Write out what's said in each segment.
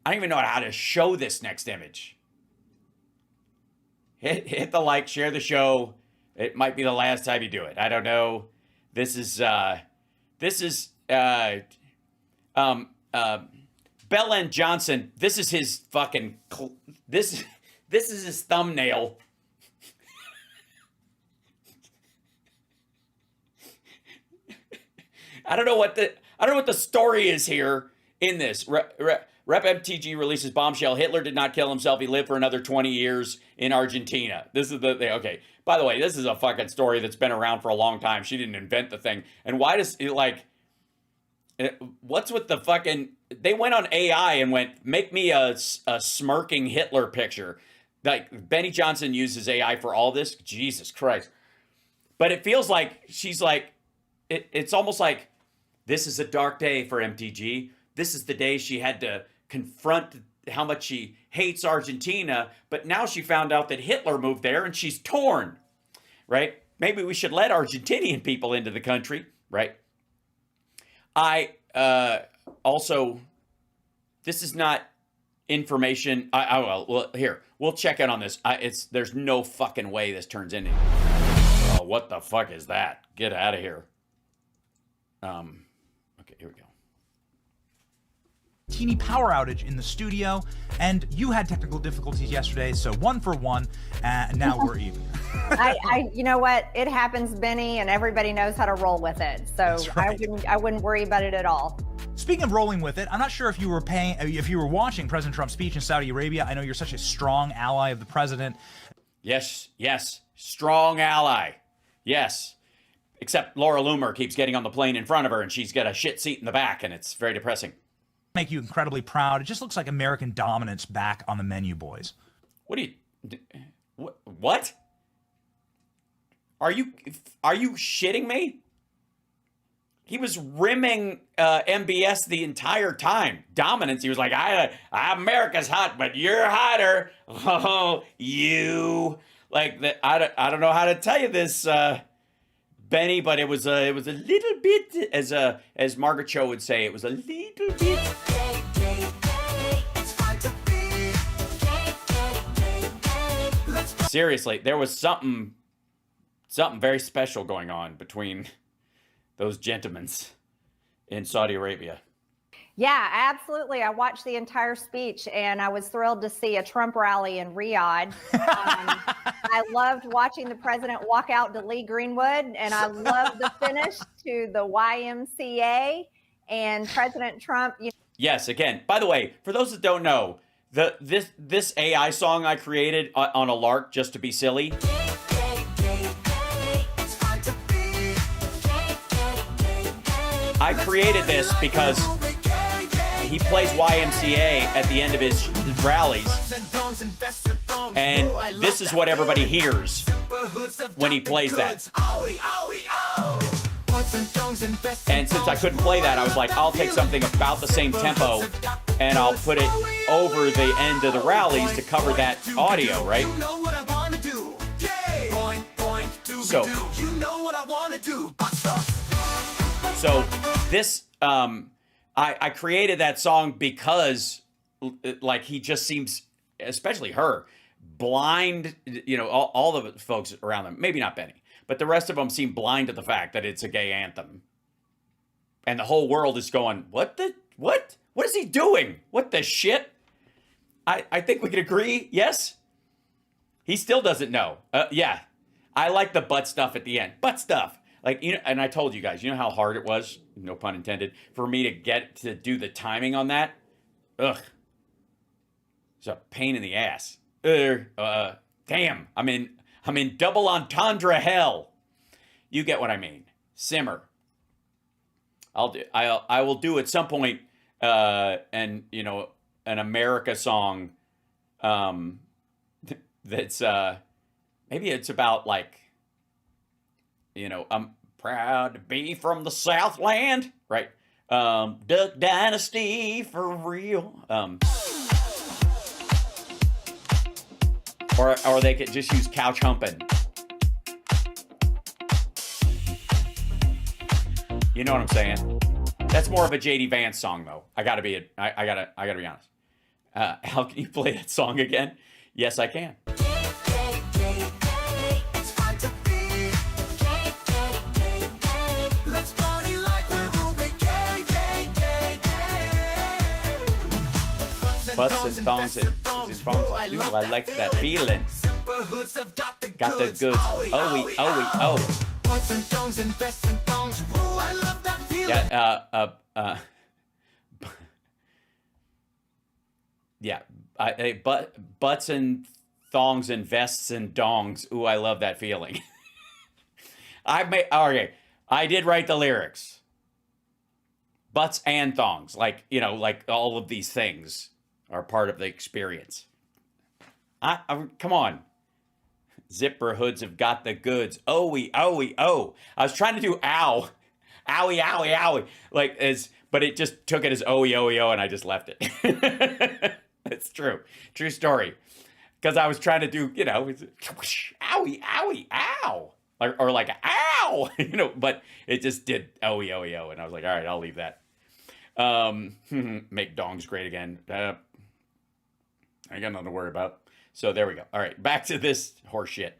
I don't even know how to show this next image. Hit the like, share the show. It might be the last time you do it. I don't know. This is Belen Johnson. This is his fucking this is his thumbnail. I don't know what the story is here in this. Rep MTG releases bombshell. Hitler did not kill himself. He lived for another 20 years in Argentina. This is okay. By the way, this is a fucking story that's been around for a long time. She didn't invent the thing. And why does it what's with the fucking, they went on AI and went, make me a smirking Hitler picture. Like Benny Johnson uses AI for all this. Jesus Christ. But it feels like she's like, it's almost like, this is a dark day for MTG. This is the day she had to confront how much she hates Argentina, but now she found out that Hitler moved there and she's torn, right? Maybe we should let Argentinian people into the country, right? Also, this is not information. Well, here, we'll check in on this. There's no fucking way this turns into. Oh, what the fuck is that? Get out of here. Okay, here we go. Teeny power outage in the studio, and you had technical difficulties yesterday, so 1 for 1, and now we're even. You know what? It happens, Benny, and everybody knows how to roll with it. So right. I wouldn't worry about it at all. Speaking of rolling with it, I'm not sure if you were watching President Trump's speech in Saudi Arabia. I know you're such a strong ally of the president. Yes, strong ally. Yes. Except Laura Loomer keeps getting on the plane in front of her, and she's got a shit seat in the back, and it's very depressing. Make you incredibly proud. It just looks like American dominance back on the menu, boys. What? Are you shitting me? He was rimming MBS the entire time. Dominance. He was like, America's hot, but you're hotter. Oh, you. Like that. I don't know how to tell you this, Benny, but it was a little bit, as Margaret Cho would say, it was a little bit. Seriously, there was something very special going on between those gentlemen in Saudi Arabia. Yeah, absolutely. I watched the entire speech, and I was thrilled to see a Trump rally in Riyadh. I loved watching the president walk out to Lee Greenwood, and I loved the finish to the YMCA and President Trump. Yes, again, by the way, for those that don't know, this AI song I created on a lark just to be silly. I created this because he plays YMCA at the end of his rallies, and this is what everybody hears when he plays that. And since I couldn't play that, I was like, I'll take something about the same tempo and I'll put it over the end of the rallies to cover that audio, right? So this, I created that song because, like, he just seems, especially her, blind, all the folks around them, maybe not Benny, but the rest of them seem blind to the fact that it's a gay anthem. And the whole world is going, what is he doing? What the shit? I think we could agree, yes? He still doesn't know. Yeah. I like the butt stuff at the end. Butt stuff. Like, and I told you guys, how hard it was, no pun intended, for me to get to do the timing on that? Ugh. It's a pain in the ass. Damn. I'm in double entendre hell. You get what I mean. Simmer. I will do at some point, an America song, that's, maybe it's about like, I'm proud to be from the Southland, right? Duck Dynasty for real. Or they could just use couch humping. You know what I'm saying? That's more of a JD Vance song, though. I gotta be honest. How can you play that song again? Yes, I can. Butts and thongs and thongs. Ooh, I like that feeling. Got the goods. Oh. Butts and thongs and vests and thongs. Ooh, I love that feeling. Butts and thongs and vests and dongs. Ooh, I love that feeling. I did write the lyrics. Butts and thongs, like all of these things are part of the experience. Come on. Zipper hoods have got the goods. Oh. I was trying to do ow. Owie. But it just took it as oh, and I just left it. It's true. True story. Because I was trying to do, owie, ow. Or like, ow, but it just did oh, and I was like, all right, I'll leave that. Make dongs great again. I got nothing to worry about. So there we go. All right, back to this horse shit.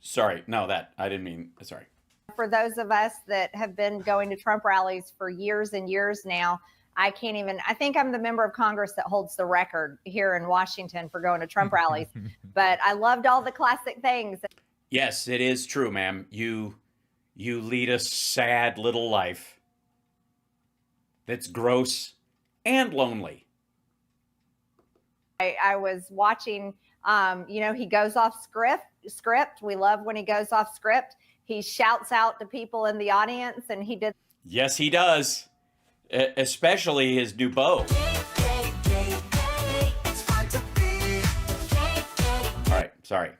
Sorry, no, I didn't mean, sorry. For those of us that have been going to Trump rallies for years and years now, I think I'm the member of Congress that holds the record here in Washington for going to Trump rallies. But I loved all the classic things. Yes, it is true, ma'am. You lead a sad little life that's gross and lonely. I was watching, he goes off script. We love when he goes off script. He shouts out to people in the audience, and he did. Yes, he does. Especially his new beau. All right, sorry.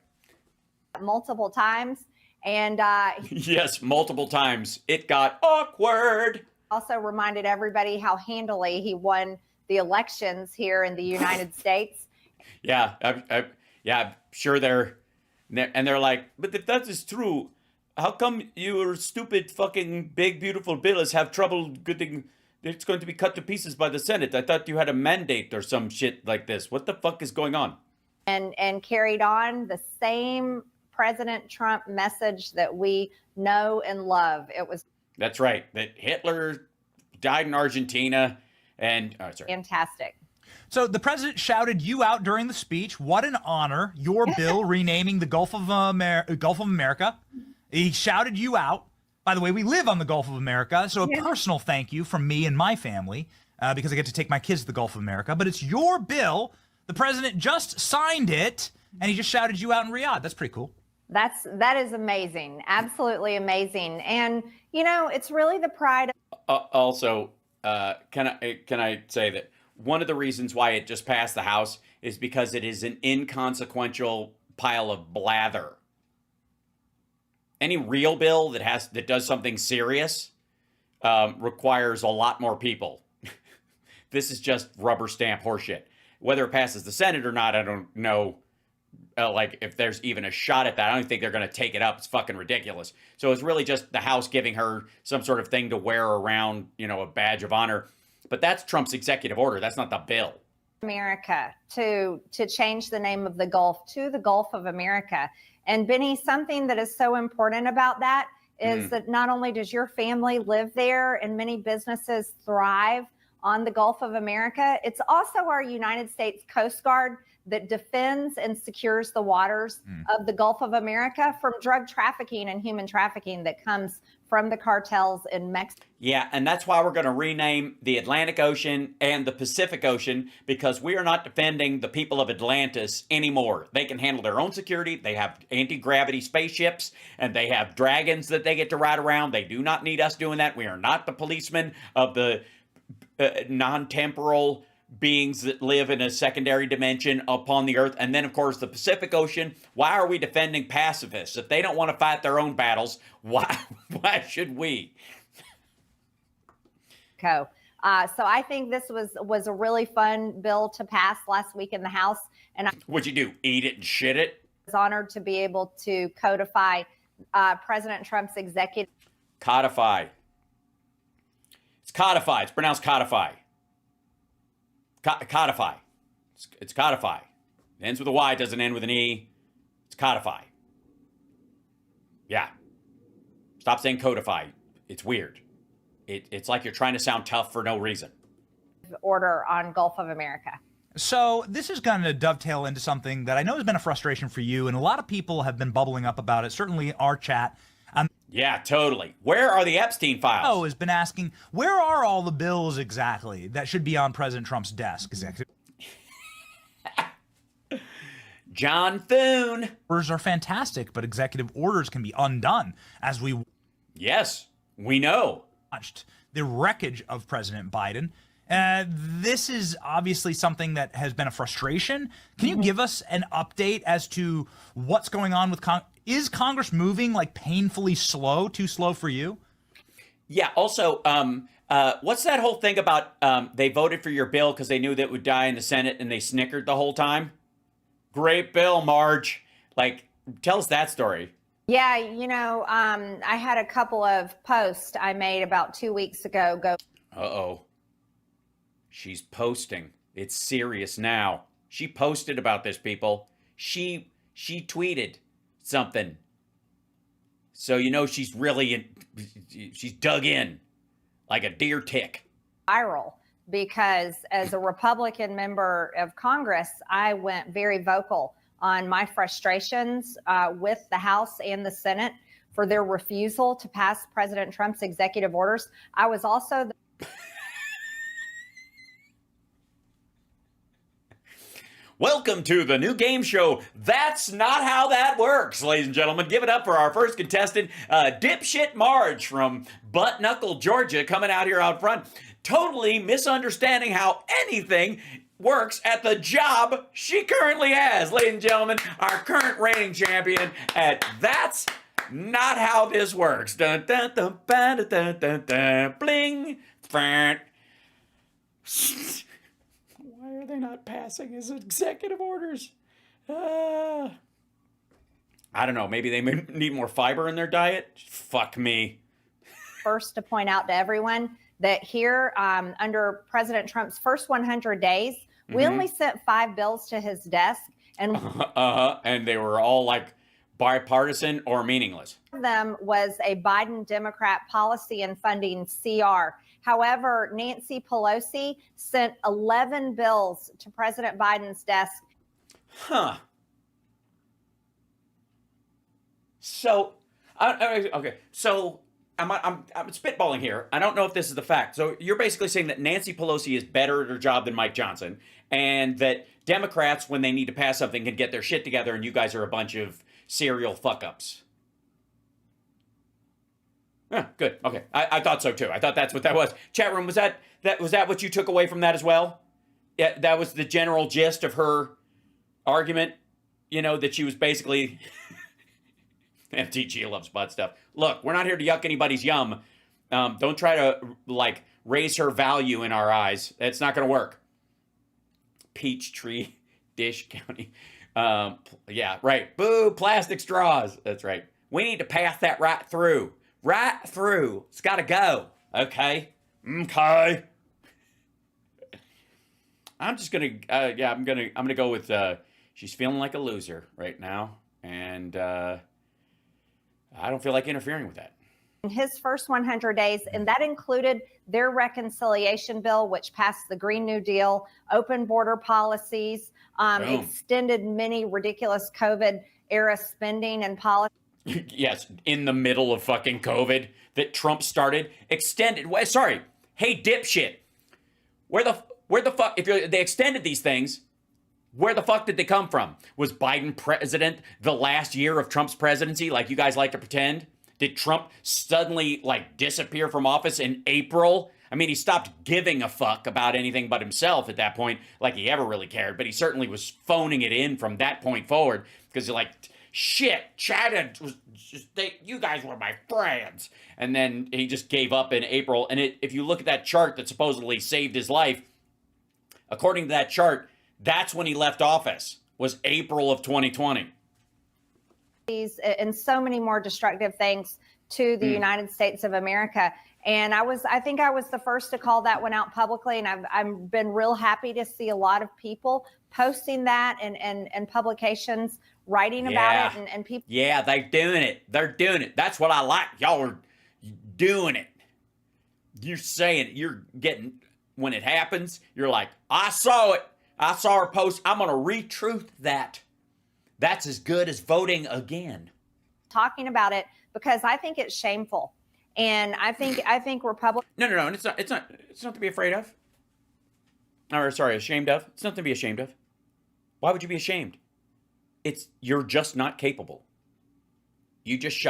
Multiple times. And yes, multiple times. It got awkward. Also reminded everybody how handily he won the elections here in the United States. Yeah, I'm sure they're like, but if that is true, how come your stupid fucking big beautiful bills have trouble getting? It's going to be cut to pieces by the Senate. I thought you had a mandate or some shit like this. What the fuck is going on? And carried on the same President Trump message that we know and love. That's right. That Hitler died in Argentina. And fantastic. So the president shouted you out during the speech. What an honor. Your bill renaming the Gulf of America. He shouted you out. By the way, we live on the Gulf of America. So a personal thank you from me and my family because I get to take my kids to the Gulf of America. But it's your bill. The president just signed it and he just shouted you out in Riyadh. That's pretty cool. That is amazing. Absolutely amazing. And, it's really the pride. Also, can I say that one of the reasons why it just passed the House is because it is an inconsequential pile of blather. Any real bill that does something serious requires a lot more people. This is just rubber stamp horseshit. Whether it passes the Senate or not, I don't know. If there's even a shot at that, I don't think they're going to take it up. It's fucking ridiculous. So it's really just the House giving her some sort of thing to wear around, a badge of honor. But that's Trump's executive order. That's not the bill. America to change the name of the Gulf to the Gulf of America. And Benny, something that is so important about that is that not only does your family live there and many businesses thrive on the Gulf of America, it's also our United States Coast Guard that defends and secures the waters of the Gulf of America from drug trafficking and human trafficking that comes from the cartels in Mexico. Yeah, and that's why we're going to rename the Atlantic Ocean and the Pacific Ocean, because we are not defending the people of Atlantis anymore. They can handle their own security. They have anti-gravity spaceships, and they have dragons that they get to ride around. They do not need us doing that. We are not the policemen of the non-temporal beings that live in a secondary dimension upon the earth. And then, of course, the Pacific Ocean. Why are we defending pacifists? If they don't want to fight their own battles, why should we? So I think this was a really fun bill to pass last week in the House. And What'd you do? Eat it and shit it? I was honored to be able to codify President Trump's executive. Codify. It's codify. It's pronounced codify. Codify. It's codify. It ends with a Y, doesn't end with an E. It's codify. Yeah. Stop saying codify. It's weird. It's like you're trying to sound tough for no reason. Order on Gulf of America. So this is going to dovetail into something that I know has been a frustration for you, and a lot of people have been bubbling up about it, certainly our chat. Yeah, totally. Where are the Epstein files? Oh, has been asking, where are all the bills exactly that should be on President Trump's desk? John Thune. Orders are fantastic, but executive orders can be undone, as we Yes, we know. watched the wreckage of President Biden. This is obviously something that has been a frustration. Can you give us an update as to what's going on with is Congress moving like painfully slow, too slow for you? Yeah, also, what's that whole thing about they voted for your bill because they knew that it would die in the Senate and they snickered the whole time? Great bill, Marge. Like, tell us that story. Yeah, I had a couple of posts I made about 2 weeks ago. Uh-oh. She's posting. It's serious now. She posted about this, people. She tweeted something. So she's really she's dug in like a deer tick. Viral because as a Republican member of Congress, I went very vocal on my frustrations with the House and the Senate for their refusal to pass President Trump's executive orders. I was also Welcome to the new game show. That's not how that works, ladies and gentlemen. Give it up for our first contestant, dipshit Marge from Butt Knuckle, Georgia, coming out here out front, totally misunderstanding how anything works at the job she currently has. Ladies and gentlemen, our current reigning champion at That's Not How This Works. Dun, dun, dun, dun, dun, dun, dun, bling. Why are they not passing his executive orders? I don't know. Maybe they need more fiber in their diet? Fuck me. first to point out to everyone that here under President Trump's first 100 days, we only sent 5 bills to his desk. And and they were all like bipartisan or meaningless. one of them was a Biden Democrat policy and funding CR. However, Nancy Pelosi sent 11 bills to President Biden's desk. Huh. So, okay. So I'm spitballing here. I don't know if this is the fact. So you're basically saying that Nancy Pelosi is better at her job than Mike Johnson, and that Democrats, when they need to pass something, can get their shit together, and you guys are a bunch of serial fuck-ups. Yeah, good. Okay. I thought so too. I thought that's what that was. Chat room, was that what you took away from that as well? Yeah, that was the general gist of her argument, that she was basically MTG loves butt stuff. Look, we're not here to yuck anybody's yum. Don't try to raise her value in our eyes. That's not going to work. Peachtree Dish County. Yeah, right. Boo, plastic straws. That's right. We need to pass that right through. Right through. It's got to go. Okay. Okay. I'm just going to, I'm going to go with, she's feeling like a loser right now. And, I don't feel like interfering with that. In his first 100 days, and that included their reconciliation bill, which passed the Green New Deal, open border policies, extended many ridiculous COVID-era spending and policies. Yes, in the middle of fucking COVID that Trump started, extended. Sorry, hey dipshit, where the fuck? If they extended these things, where the fuck did they come from? Was Biden president the last year of Trump's presidency, like you guys like to pretend? Did Trump suddenly disappear from office in April? I mean, he stopped giving a fuck about anything but himself at that point, like he ever really cared. But he certainly was phoning it in from that point forward because you're like, shit, Chad was you guys were my friends. And then he just gave up in April. And if you look at that chart that supposedly saved his life, according to that chart, that's when he left office, was April of 2020. And so many more destructive things to the United States of America. And I think I was the first to call that one out publicly. And I've been real happy to see a lot of people posting that and publications writing about it and people. Yeah, they're doing it. They're doing it. That's what I like. Y'all are doing it. You're saying it. You're getting, when it happens, you're like, I saw it. I saw her post. I'm going to retruth that. That's as good as voting again. Talking about it because I think it's shameful. And I think Republicans. No. It's not to be afraid of. Or sorry, ashamed of. It's not to be ashamed of. Why would you be ashamed? You're just not capable. You just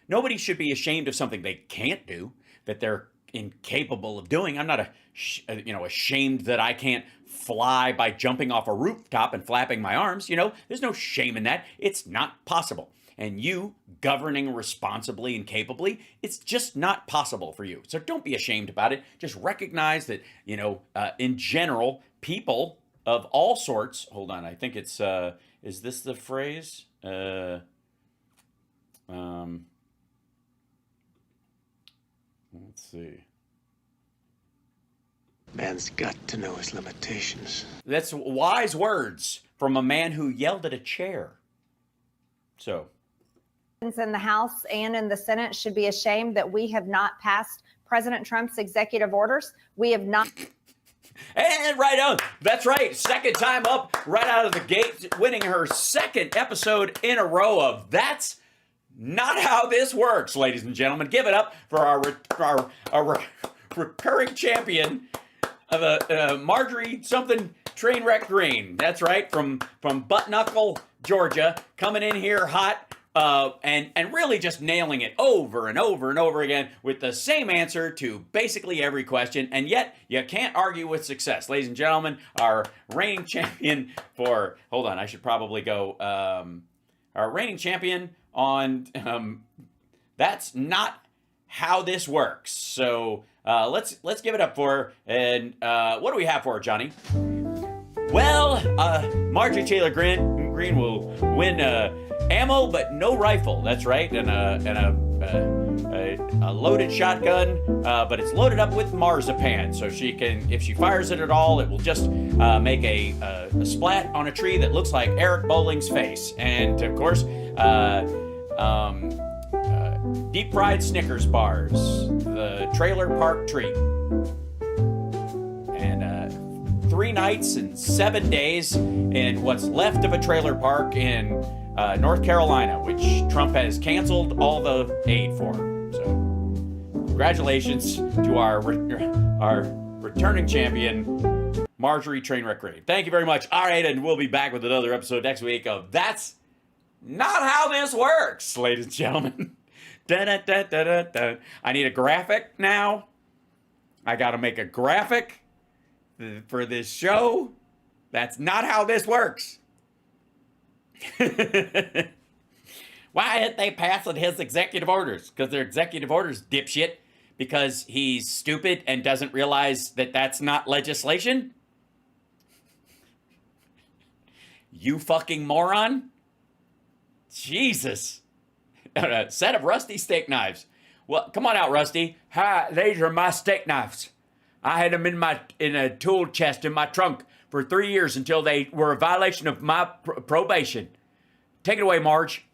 nobody should be ashamed of something they can't do, that they're incapable of doing. I'm not ashamed that I can't fly by jumping off a rooftop and flapping my arms. There's no shame in that. It's not possible. And you governing responsibly and capably, it's just not possible for you. So don't be ashamed about it. Just recognize that, in general, people of all sorts, hold on, I think it's, is this the phrase? Let's see. Man's got to know his limitations. That's wise words from a man who yelled at a chair. So. In the House and in the Senate should be ashamed that we have not passed President Trump's executive orders. We have not. And right on. That's right. Second time up, right out of the gate, winning her second episode in a row of That's Not How This Works, ladies and gentlemen. Give it up for our recurring champion of Marjorie something Trainwreck Green. That's right, from Butt Knuckle, Georgia, coming in here hot. And really just nailing it over and over and over again with the same answer to basically every question. And yet you can't argue with success. Ladies and gentlemen, our reigning champion for, hold on, I should probably go, our reigning champion on, That's Not How This Works. So, let's give it up for her. And, what do we have for her, Johnny? Well, Marjorie Taylor Green will win, ammo, but no rifle. That's right, and a loaded shotgun, but it's loaded up with marzipan, so she can, if she fires it at all, it will just make a splat on a tree that looks like Eric Bowling's face, and of course, deep fried Snickers bars, the trailer park treat, and 3 nights and 7 days in what's left of a trailer park in North Carolina, which Trump has canceled all the aid for. So, congratulations to our returning champion, Marjorie Trainwreck Green. Thank you very much. All right, and we'll be back with another episode next week of That's Not How This Works, ladies and gentlemen. Dun. I need a graphic now. I got to make a graphic for this show. That's not how this works. Why aren't they passing his executive orders? Because they're executive orders, dipshit. Because he's stupid and doesn't realize that that's not legislation? You fucking moron. Jesus. A set of rusty steak knives. Well, come on out, Rusty. Hi, these are my steak knives. I had them in a tool chest in my trunk for 3 years until they were a violation of my probation. Take it away, Marge.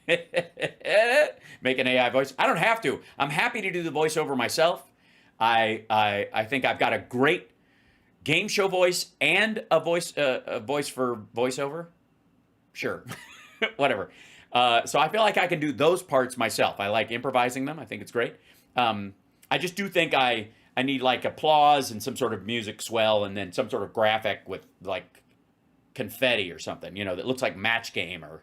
Make an AI voice. I don't have to. I'm happy to do the voiceover myself. I think I've got a great game show voice and a voice for voiceover. Sure, whatever. So I feel like I can do those parts myself. I like improvising them. I think it's great. I just do think I need like applause and some sort of music swell and then some sort of graphic with like confetti or something, that looks like Match Game or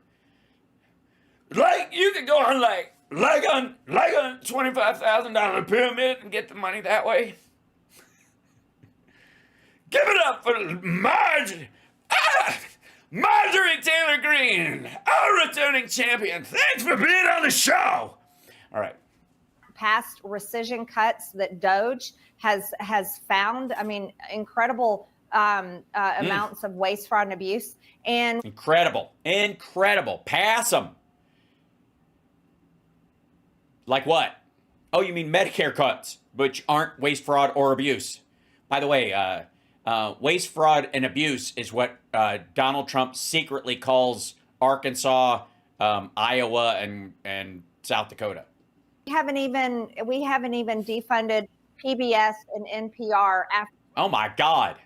like you could go on like a $25,000 pyramid and get the money that way. Give it up for Marjorie Taylor Green, our returning champion. Thanks for being on the show. All right. Past rescission cuts that Doge has found. I mean, incredible amounts of waste, fraud, and abuse. And incredible. Pass them. Like what? Oh, you mean Medicare cuts, which aren't waste, fraud, or abuse. By the way, waste, fraud, and abuse is what Donald Trump secretly calls Arkansas, Iowa, and South Dakota. We haven't even defunded PBS and NPR after Oh my God.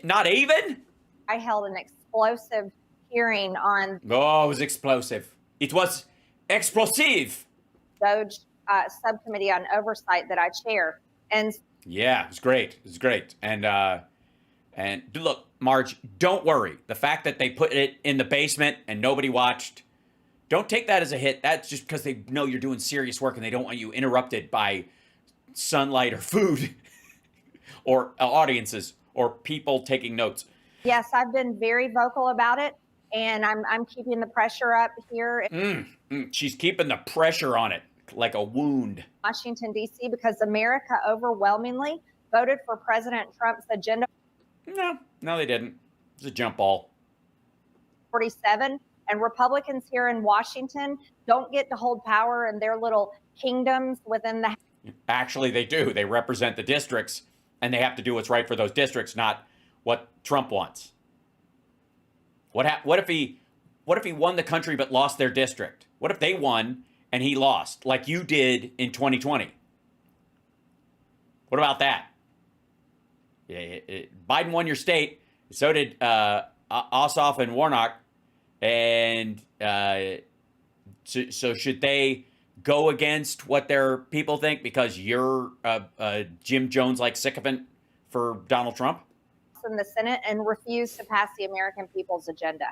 Not even? I held an explosive hearing on Oh, it was explosive. It was explosive. Doge subcommittee on oversight that I chair. And Yeah, it was great. It was great. And look, Marge, don't worry. The fact that they put it in the basement and nobody watched, don't take that as a hit. That's just because they know you're doing serious work and they don't want you interrupted by sunlight or food or audiences or people taking notes. yes, I've been very vocal about it, and I'm keeping the pressure up here in She's keeping the pressure on it like a wound. Washington, D.C., because America overwhelmingly voted for President Trump's Agenda No, they didn't. It's a jump ball. 47, and Republicans here in Washington don't get to hold power in their little kingdoms within the Actually, they do. They represent the districts, and they have to do what's right for those districts, not what Trump wants. What if he won the country but lost their district? What if they won and he lost, like you did in 2020? What about that? Yeah, Biden won your state. So did Ossoff and Warnock. And so should they go against what their people think because you're Jim Jones-like sycophant for Donald Trump? in the Senate and refuse to pass the American people's agenda.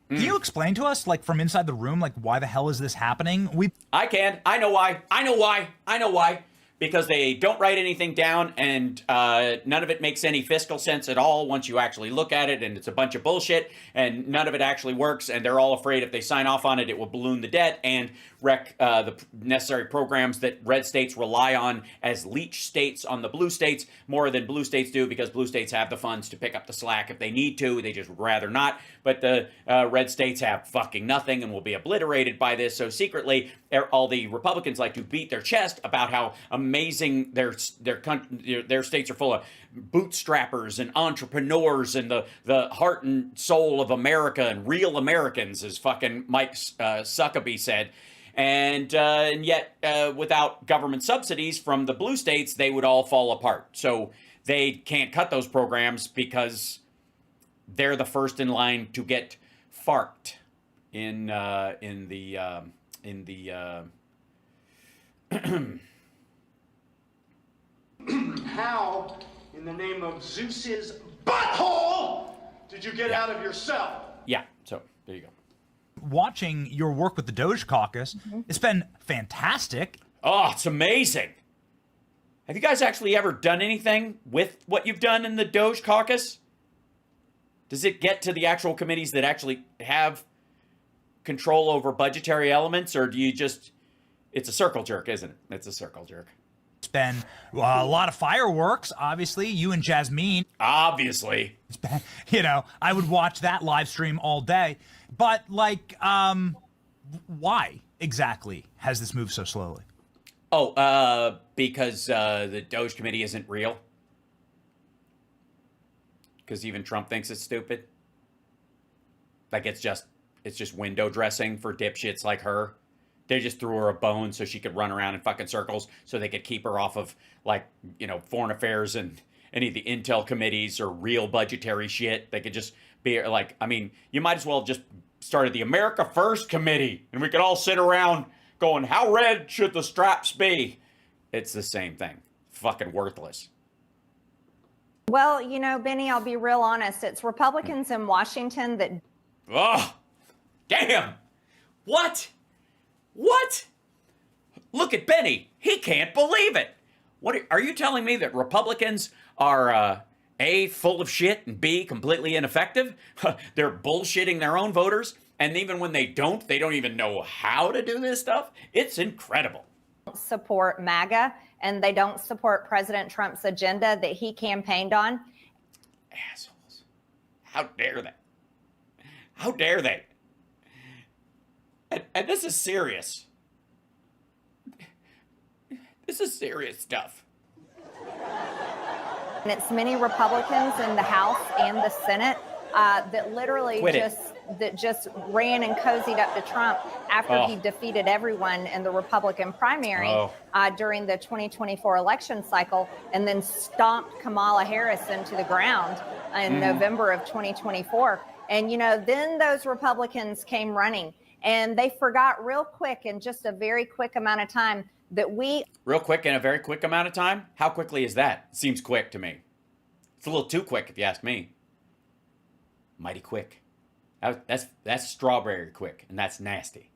Can you explain to us, like from inside the room, like why the hell is this happening? I can. I know why. Because they don't write anything down, and none of it makes any fiscal sense at all once you actually look at it, and it's a bunch of bullshit, and none of it actually works, and they're all afraid if they sign off on it, it will balloon the debt and wreck the necessary programs that red states rely on as leech states on the blue states more than blue states do, because blue states have the funds to pick up the slack if they need to. They just would rather not. But the red states have fucking nothing and will be obliterated by this. So secretly, all the Republicans like to beat their chest about how amazing their states are full of bootstrappers and entrepreneurs and the heart and soul of America and real Americans, as fucking Mike Suckaby said. And yet, without government subsidies from the blue states, they would all fall apart. So they can't cut those programs because they're the first in line to get farked in the How, in the name of Zeus's butthole, did you get out of your cell? Yeah, so there you go. Watching your work with the Doge Caucus, it's been fantastic. Oh, it's amazing. Have you guys actually ever done anything with what you've done in the Doge Caucus? Does it get to the actual committees that actually have control over budgetary elements, or do you just... It's a circle jerk, isn't it? It's a circle jerk. It's been a lot of fireworks, obviously. You and Jasmine. Obviously. It's been, I would watch that live stream all day. But, like, why exactly has this moved so slowly? Oh, because the Doge Committee isn't real. Because even Trump thinks it's stupid. Like, it's just window dressing for dipshits like her. They just threw her a bone so she could run around in fucking circles so they could keep her off of, like, foreign affairs and any of the intel committees or real budgetary shit. They could just be like, I mean, you might as well have just started the America First Committee and we could all sit around going, how red should the straps be? It's the same thing. Fucking worthless. Well, Benny, I'll be real honest. It's Republicans in Washington that... Oh, damn. What? Look at Benny. He can't believe it. What are you telling me, that Republicans are A, full of shit, and B, completely ineffective? They're bullshitting their own voters, and even when they don't even know how to do this stuff. It's incredible. Support MAGA, and they don't support President Trump's agenda that he campaigned on. Assholes. How dare they? How dare they? And this is serious. This is serious stuff. And it's many Republicans in the House and the Senate that literally just ran and cozied up to Trump after he defeated everyone in the Republican primary during the 2024 election cycle, and then stomped Kamala Harris into the ground in November of 2024. And, then those Republicans came running, and they forgot real quick in just a very quick amount of time that Real quick in a very quick amount of time? How quickly is that? Seems quick to me. It's a little too quick if you ask me. Mighty quick. That's strawberry quick, and that's nasty.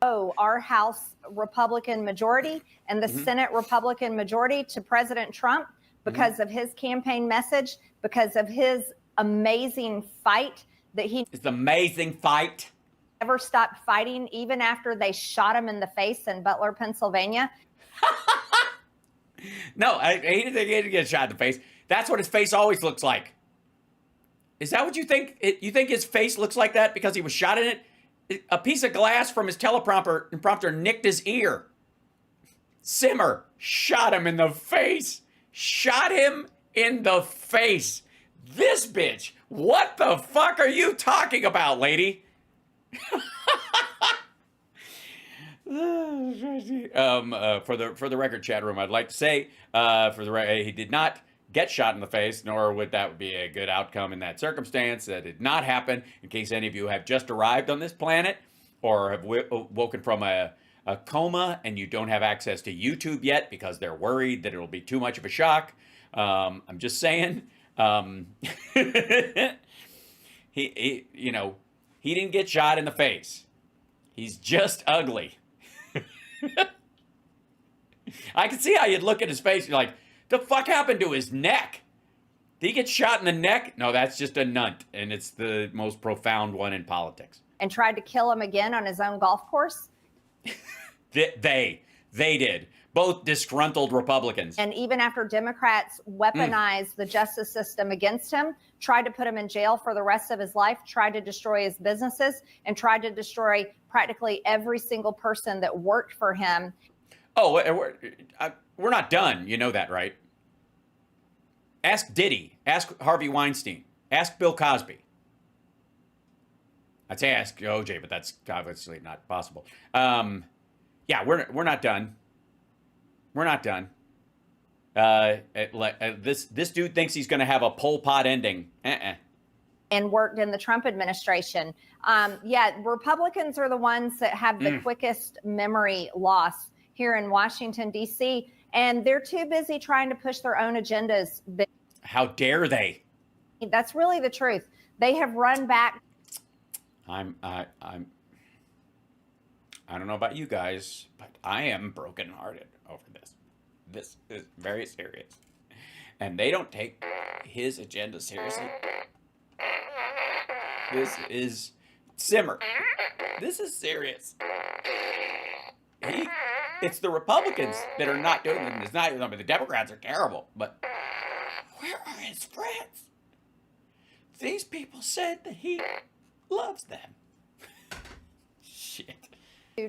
Our House Republican majority and the Senate Republican majority to President Trump because of his campaign message, because of his amazing fight that he... It's an amazing fight. Never stopped fighting, even after they shot him in the face in Butler, Pennsylvania. No, he didn't get shot in the face. That's what his face always looks like. Is that what you think? You think his face looks like that because he was shot in it? A piece of glass from his teleprompter nicked his ear. Simmer shot him in the face. Shot him in the face. This bitch. What the fuck are you talking about, lady? For the record, chat room, I'd like to say, he did not get shot in the face, nor would that be a good outcome in that circumstance. That did not happen. In case any of you have just arrived on this planet or have woken from a coma and you don't have access to YouTube yet because they're worried that it'll be too much of a shock. I'm just saying. He didn't get shot in the face. He's just ugly. I can see how you'd look at his face. You're like, the fuck happened to his neck? Did he get shot in the neck? No, that's just a nunt, and it's the most profound one in politics. And tried to kill him again on his own golf course. They did. Both disgruntled Republicans. And even after Democrats weaponized the justice system against him, tried to put him in jail for the rest of his life, tried to destroy his businesses, and tried to destroy practically every single person that worked for him. Oh, we're not done. You know that, right? Ask Diddy. Ask Harvey Weinstein. Ask Bill Cosby. I'd say ask OJ, but that's obviously not possible. Yeah, we're not done. We're not done. This dude thinks he's going to have a Pol Pot ending. And worked in the Trump administration. Republicans are the ones that have the quickest memory loss here in Washington, D.C., and they're too busy trying to push their own agendas. How dare they? That's really the truth. They have run back. I don't know about you guys, but I am brokenhearted over this. This is very serious. And they don't take his agenda seriously. This is simmer. This is serious. It's the Republicans that are not doing it. It's not, the Democrats are terrible, but where are his friends? These people said that he loves them. Shit.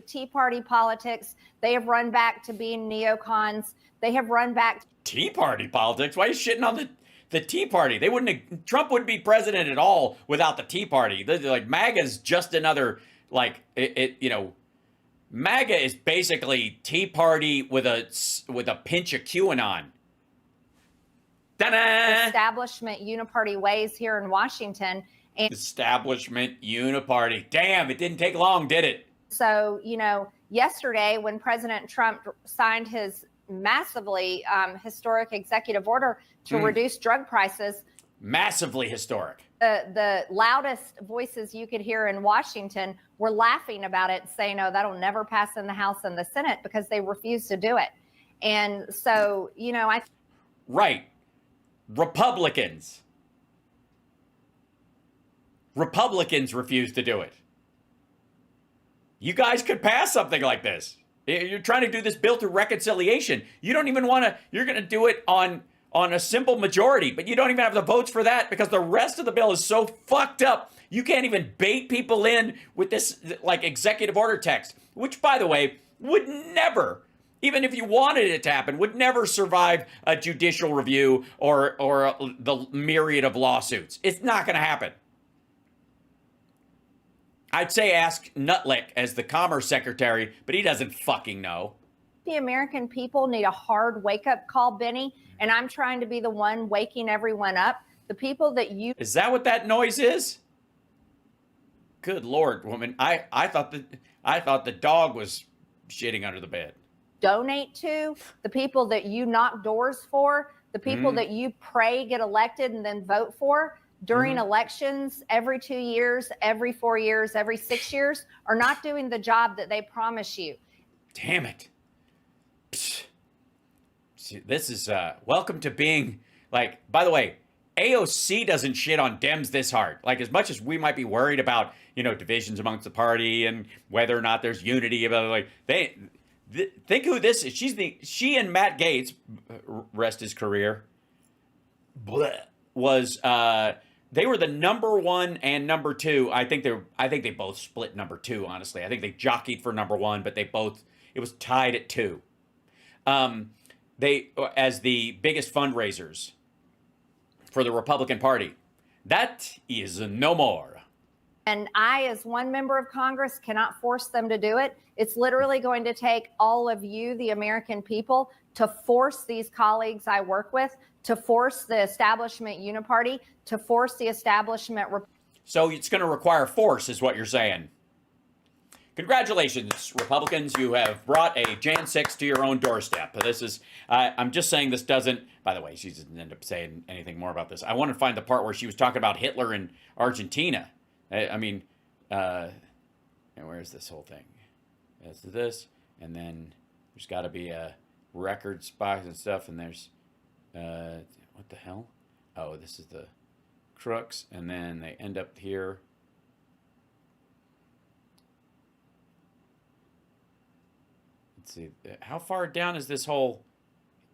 Tea Party politics. They have run back to being neocons. They have run back. Tea Party politics? Why are you shitting on the Tea Party? Trump wouldn't be president at all without the Tea Party. They're like, MAGA's just another, MAGA is basically Tea Party with a pinch of QAnon. Ta-da! Establishment uniparty ways here in Washington. And establishment uniparty. Damn, it didn't take long, did it? So, yesterday when President Trump signed his massively historic executive order to reduce drug prices. Massively historic. The loudest voices you could hear in Washington were laughing about it, saying, "Oh, that'll never pass in the House and the Senate," because they refuse to do it. And so, Right. Republicans refuse to do it. You guys could pass something like this. You're trying to do this bill through reconciliation. You don't even want to, you're going to do it on a simple majority, but you don't even have the votes for that because the rest of the bill is so fucked up. You can't even bait people in with this executive order text, which, by the way, would never even if you wanted it to happen, would never survive a judicial review or the myriad of lawsuits. It's not going to happen. I'd say ask Nutlick as the Commerce Secretary, but he doesn't fucking know. The American people need a hard wake-up call, Benny, and I'm trying to be the one waking everyone up. The people that you... Is that what that noise is? Good Lord, woman. I thought the dog was shitting under the bed. Donate to, the people that you knock doors for, the people that you pray get elected and then vote for during elections every 2 years, every 4 years, every 6 years, are not doing the job that they promise you. Damn it. Psh. See, this is welcome to being like, by the way, AOC doesn't shit on Dems this hard. Like, as much as we might be worried about, divisions amongst the party and whether or not there's unity about, like, think who this is. She and Matt Gaetz, rest his career, was they were the number 1 and number 2. I think they both split number 2, honestly. I think they jockeyed for number 1, but it was tied at 2. They as the biggest fundraisers for the Republican Party. That is no more. And I, as one member of Congress, cannot force them to do it. It's literally going to take all of you, the American people, to force these colleagues I work with, to force the establishment uniparty, to force the establishment. So it's going to require force, is what you're saying. Congratulations, Republicans. You have brought a Jan 6 to your own doorstep. This is, I'm just saying this doesn't, by the way, she didn't end up saying anything more about this. I want to find the part where she was talking about Hitler in Argentina. And where's this whole thing? That's this, and then there's got to be a records box and stuff, and there's, what the hell? Oh, this is the crux, and then they end up here. Let's see, how far down is this whole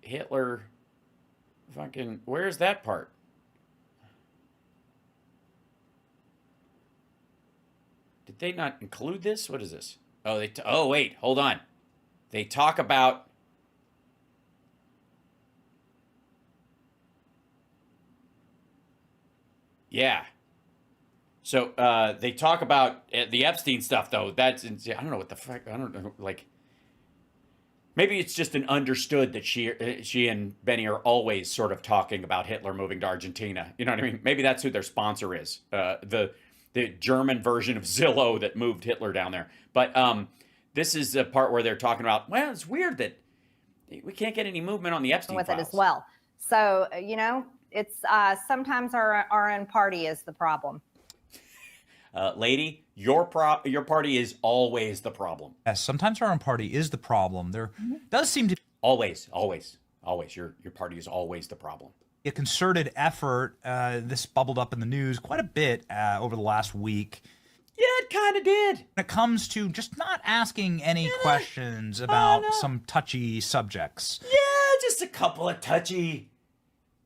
Hitler fucking, where's that part? Did they not include this? What is this? Oh, oh, wait, hold on. They talk about yeah. So they talk about the Epstein stuff, though. That's, I don't know what the fuck. I don't know. Like, maybe it's just an understood that she and Benny are always sort of talking about Hitler moving to Argentina. You know what I mean? Maybe that's who their sponsor is. The German version of Zillow that moved Hitler down there. But this is the part where they're talking about, well, it's weird that we can't get any movement on the Epstein with files. it as well. So, it's sometimes our own party is the problem. Lady, your party is always the problem. Yes, sometimes our own party is the problem. There does seem to Always. Your party is always the problem. a concerted effort. This bubbled up in the news quite a bit over the last week. Yeah, it kind of did. When it comes to just not asking any questions about some touchy subjects. Yeah, just a couple of touchy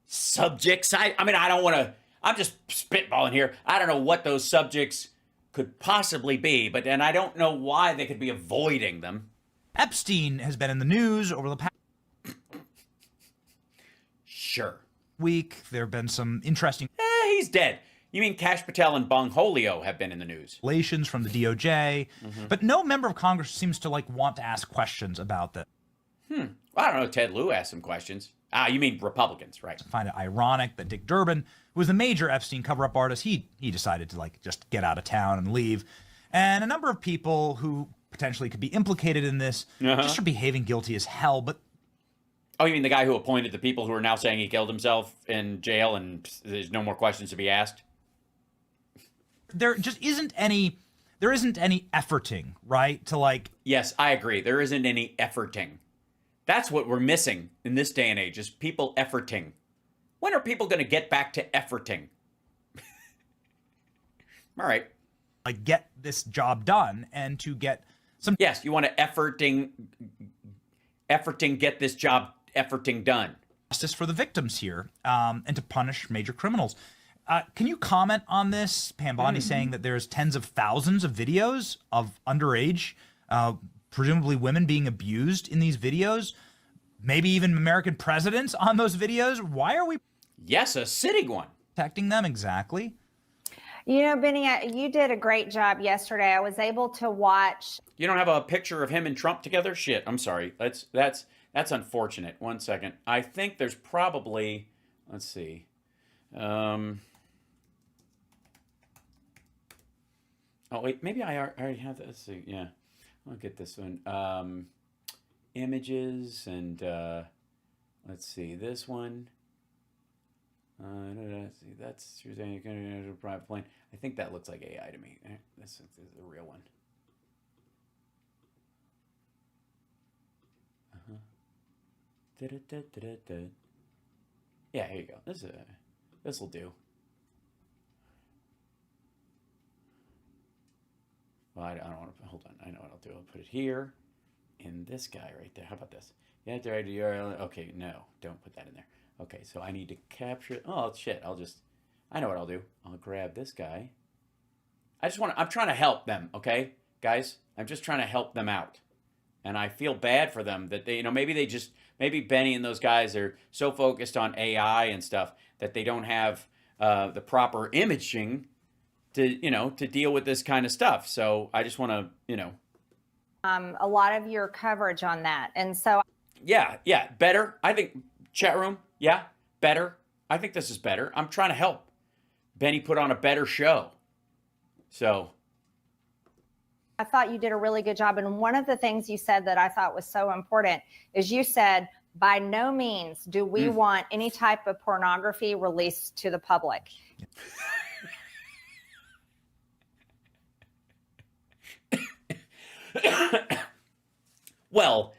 subjects. I mean, I don't want to, I'm just spitballing here. I don't know what those subjects could possibly be, but then I don't know why they could be avoiding them. Epstein has been in the news over the past Sure. week. There have been some interesting He's dead. You mean Kash Patel and Bongholio have been in the news? revelations from the DOJ, but no member of Congress seems to want to ask questions about this. Well, I don't know. Ted Lieu asked some questions. You mean Republicans, right? I find it ironic that Dick Durbin, who was the major Epstein cover-up artist, he decided to just get out of town and leave. And a number of people who potentially could be implicated in this just are behaving guilty as hell. But Oh, you mean the guy who appointed the people who are now saying he killed himself in jail and there's no more questions to be asked? there isn't any efforting, right? To Yes, I agree. There isn't any efforting. That's what we're missing in this day and age, is people efforting. When are people going to get back to efforting? All right. get this job done and to get some Yes, you want to efforting, get this job efforting done. justice for the victims here, and to punish major criminals. Can you comment on this? Pam Bondi saying that there's tens of thousands of videos of underage presumably women being abused in these videos, maybe even American presidents on those videos. Why are we Yes, a sitting one. protecting them exactly? You know, Benny, you did a great job yesterday. I was able to watch. You don't have a picture of him and Trump together? Shit, I'm sorry. That's unfortunate. One second. I think there's probably, let's see. Oh wait, maybe I already have that. Let's see. Yeah, I'll get this one. Images and let's see this one. Let's see, that's you're saying you're going to a private plane. I think that looks like AI to me. This is the real one. Yeah, here you go. This will do. Well, I don't want to hold on. I know what I'll do. I'll put it here, in this guy right there. How about this? Yeah, there. Okay, no, don't put that in there. Okay, so I need to capture. Oh shit! I know what I'll do. I'll grab this guy. I'm trying to help them. Okay, guys, I'm just trying to help them out. And I feel bad for them that they, maybe Benny and those guys are so focused on AI and stuff that they don't have the proper imaging to deal with this kind of stuff. So I just want to, A lot of your coverage on that. And so. Yeah, better. I think chat room, yeah, better. I think this is better. I'm trying to help Benny put on a better show. So. I thought you did a really good job. And one of the things you said that I thought was so important is you said, by no means do we want any type of pornography released to the public. Well,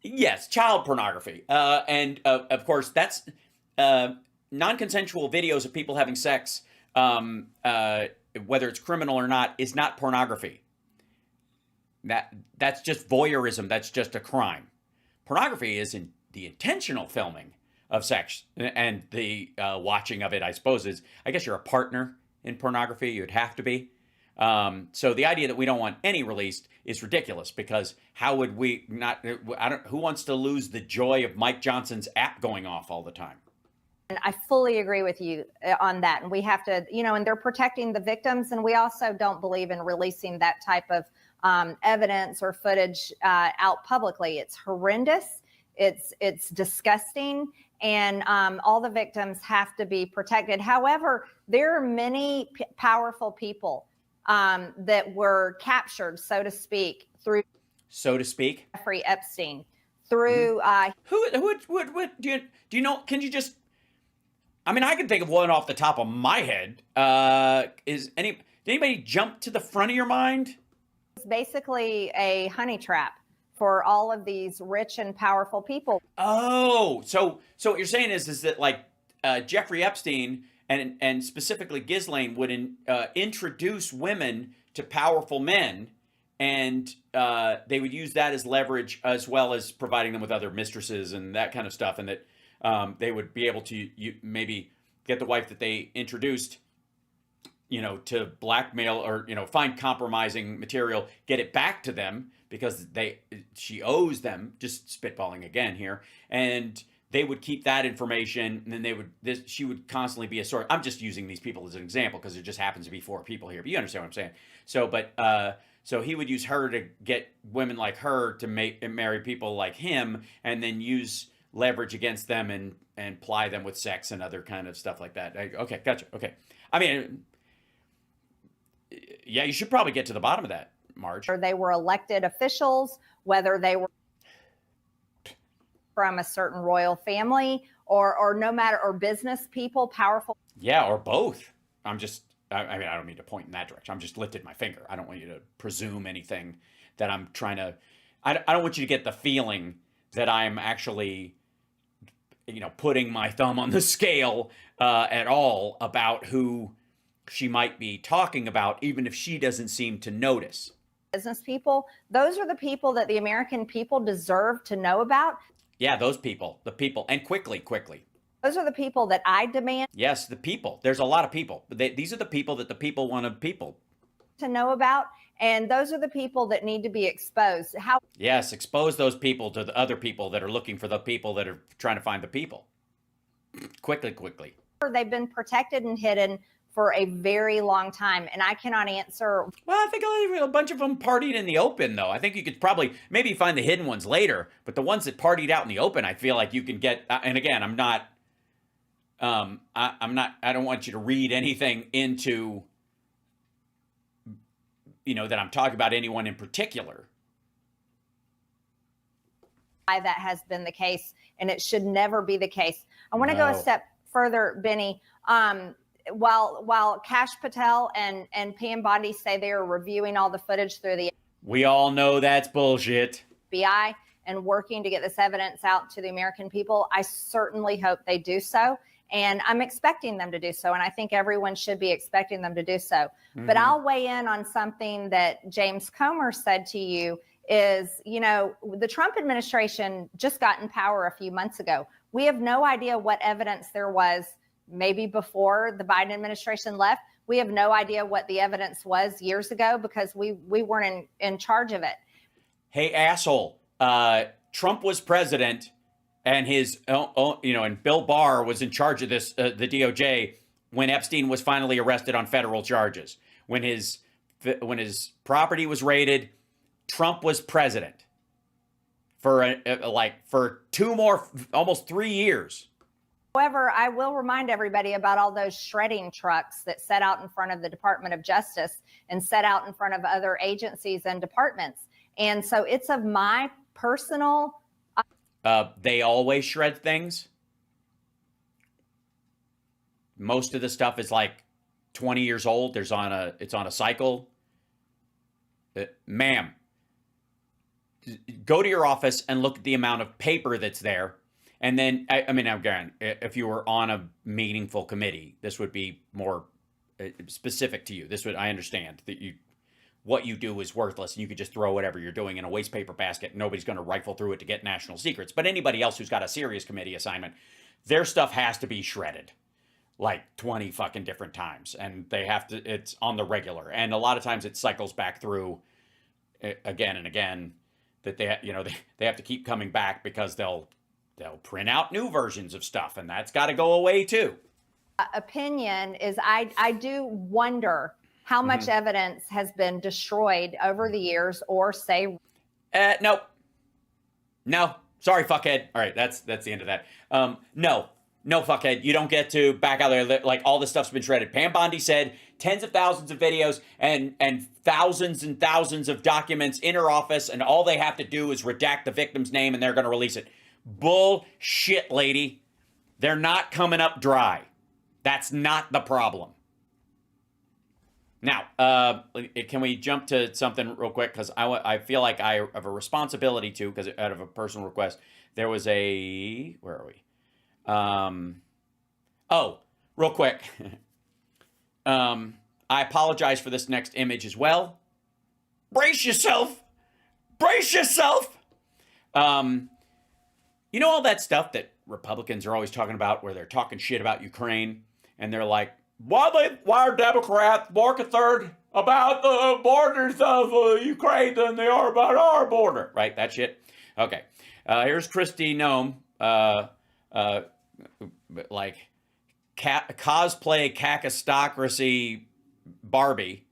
yes, child pornography. And of course, that's non-consensual videos of people having sex, whether it's criminal or not, is not pornography. That's just voyeurism. That's just a crime. Pornography is in the intentional filming of sex and the watching of it, I suppose, I guess you're a partner in pornography. You'd have to be. So the idea that we don't want any released is ridiculous, because how would we not? Who wants to lose the joy of Mike Johnson's app going off all the time? And I fully agree with you on that. And we have to, and they're protecting the victims. And we also don't believe in releasing that type of evidence or footage out publicly. It's horrendous. It's disgusting. And all the victims have to be protected. However, there are many powerful people that were captured, so to speak, through Jeffrey Epstein, through who do you know? Can you just? I mean, I can think of one off the top of my head. Did anybody jump to the front of your mind? It's basically a honey trap for all of these rich and powerful people. Oh, so what you're saying is that like Jeffrey Epstein and specifically Ghislaine would introduce women to powerful men, and they would use that as leverage, as well as providing them with other mistresses and that kind of stuff, and that they would be able to maybe get the wife that they introduced, to blackmail or, find compromising material, get it back to them because she owes them, just spitballing again here. And they would keep that information, and then she would constantly be a source. I'm just using these people as an example because there just happens to be 4 people here, but you understand what I'm saying. So he would use her to get women like her to marry people like him, and then use leverage against them and ply them with sex and other kind of stuff like that. Okay, gotcha. Okay. I mean, yeah, you should probably get to the bottom of that, Marge. Or they were elected officials, whether they were from a certain royal family or no matter, or business people, powerful. Yeah, or both. I mean, I don't mean to point in that direction. I'm just lifted my finger. I don't want you to presume anything that I'm trying to, I don't want you to get the feeling that I'm actually, putting my thumb on the scale at all about who she might be talking about, even if she doesn't seem to notice. Business people, those are the people that the American people deserve to know about. Yeah, those people, and quickly. Those are the people that I demand. Yes, the people. There's a lot of people. These are the people that the people want to people. to know about. And those are the people that need to be exposed. How Yes, expose those people to the other people that are looking for the people that are trying to find the people. Quickly. they've been protected and hidden for a very long time. And I cannot answer. Well, I think a bunch of them partied in the open, though. I think you could probably maybe find the hidden ones later, but the ones that partied out in the open, I feel like you can get. And again, I'm not. I don't want you to read anything into. That I'm talking about anyone in particular. That has been the case, and it should never be the case. I want to go a step further, Benny. While Kash Patel and Pam Bondi say they are reviewing all the footage through the We all know that's bullshit. FBI and working to get this evidence out to the American people, I certainly hope they do so. And I'm expecting them to do so. And I think everyone should be expecting them to do so. Mm-hmm. But I'll weigh in on something that James Comer said to you is, the Trump administration just got in power a few months ago. We have no idea what evidence there was maybe before the Biden administration left. We have no idea what the evidence was years ago because we weren't in charge of it. Hey, asshole. Trump was president. And and Bill Barr was in charge of this, the DOJ, when Epstein was finally arrested on federal charges. When his property was raided, Trump was president for almost 3 years. However, I will remind everybody about all those shredding trucks that set out in front of the Department of Justice and set out in front of other agencies and departments. And so it's of my personal. They always shred things. Most of the stuff is like 20 years old. It's on a cycle. Ma'am, go to your office and look at the amount of paper that's there. And then, again, if you were on a meaningful committee, this would be more specific to you. I understand that what you do is worthless and you could just throw whatever you're doing in a waste paper basket. Nobody's going to rifle through it to get national secrets. But anybody else who's got a serious committee assignment, their stuff has to be shredded like 20 fucking different times. And it's on the regular. And a lot of times it cycles back through again and again that they have to keep coming back because they'll print out new versions of stuff. And that's got to go away too. Opinion is I do wonder how much evidence has been destroyed over the years, or say, no, sorry, fuckhead. All right, that's the end of that. No, fuckhead, you don't get to back out there. Like all this stuff's been shredded. Pam Bondi said tens of thousands of videos and thousands and thousands of documents in her office, and all they have to do is redact the victim's name, and they're going to release it. Bullshit, lady. They're not coming up dry. That's not the problem. Now, can we jump to something real quick? Because I feel like I have a responsibility to, because out of a personal request, there was where are we? Real quick. I apologize for this next image as well. Brace yourself. All that stuff that Republicans are always talking about where they're talking shit about Ukraine and they're like, why are Democrats more concerned about the borders of Ukraine than they are about our border? Right, that shit. Okay, here's Kristi Noem, cosplay cacistocracy Barbie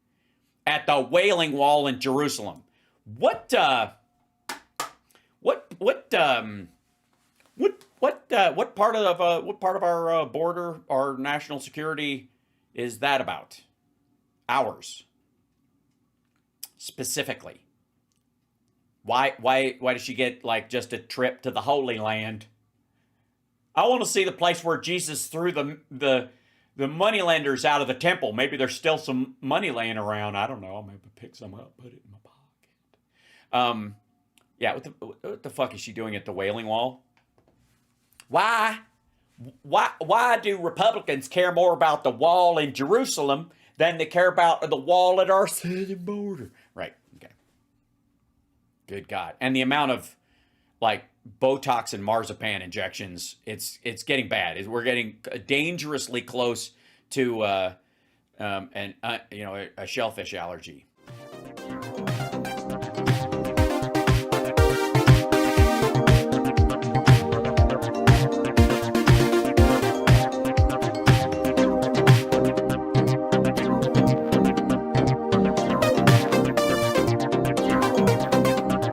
at the Wailing Wall in Jerusalem. What part of our border, our national security, is that about? Ours. Specifically. Why does she get just a trip to the Holy Land? I want to see the place where Jesus threw the moneylenders out of the temple. Maybe there's still some money laying around. I don't know. I'll maybe pick some up, put it in my pocket. What the fuck is she doing at the Wailing Wall? Why do Republicans care more about the wall in Jerusalem than they care about the wall at our southern border? Right. Okay. Good God. And the amount of Botox and marzipan injections, it's getting bad. We're getting dangerously close to and you know, a shellfish allergy.